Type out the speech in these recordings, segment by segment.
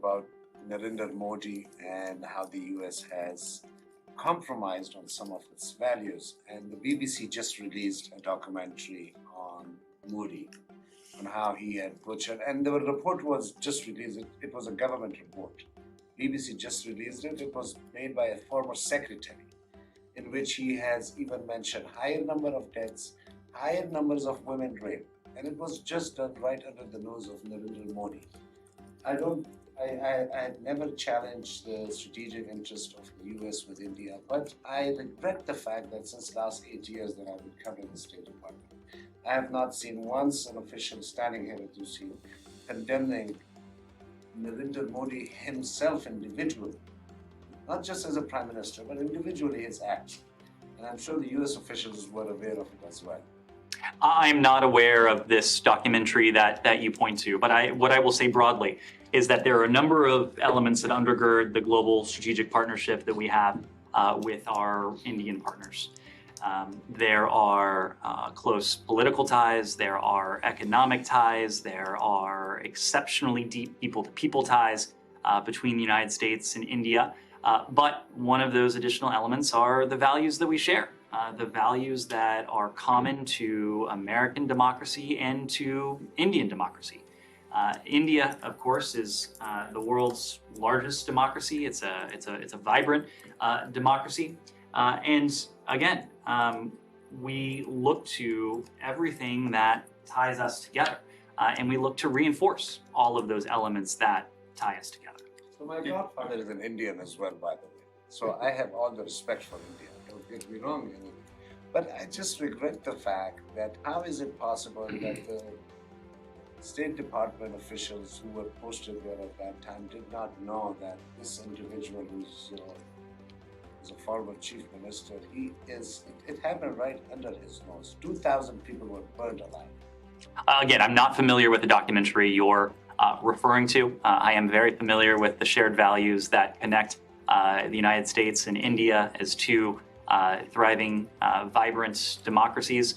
about Narendra Modi and how the US has compromised on some of its values. And the BBC just released a documentary on Modi, on how he had butchered. And the report was just released, it was a government report. BBC just released it. It was made by a former secretary, in which he has even mentioned higher number of deaths, higher numbers of women raped. And it was just done right under the nose of Narendra Modi. I had never challenged the strategic interest of the US with India, but I regret the fact that since last 8 years that I've been covering the State Department, I have not seen once an official standing here at UC condemning Narendra Modi himself individually, not just as a prime minister, but individually his acts. And I'm sure the US officials were aware of it as well. I'm not aware of this documentary that you point to, but what I will say broadly is that there are a number of elements that undergird the global strategic partnership that we have with our Indian partners. There are close political ties, there are economic ties, there are exceptionally deep people-to-people ties between the United States and India. But one of those additional elements are the values that we share. The values that are common to American democracy and to Indian democracy. India, of course, is the world's largest democracy. It's a vibrant democracy, and again, we look to everything that ties us together, and we look to reinforce all of those elements that tie us together. So my godfather is an Indian as well, by the way. So I have all the respect for India. Don't get me wrong, but I just regret the fact that how is it possible that the State Department officials who were posted there at that time did not know that this individual who's a former chief minister, it happened right under his nose. 2,000 people were burned alive. Again, I'm not familiar with the documentary you're referring to. I am very familiar with the shared values that connect the United States and India as two thriving, vibrant democracies.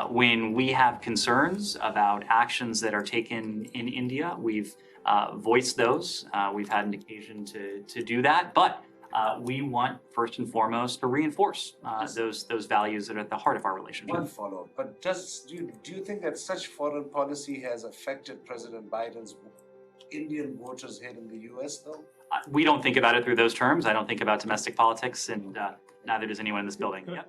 When we have concerns about actions that are taken in India, we've voiced those. We've had an occasion to do that, but we want first and foremost to reinforce those values that are at the heart of our relationship. One follow-up, but do you think that such foreign policy has affected President Biden's Indian voters here in the US, though? We don't think about it through those terms. I don't think about domestic politics, and neither does anyone in this building. Yep.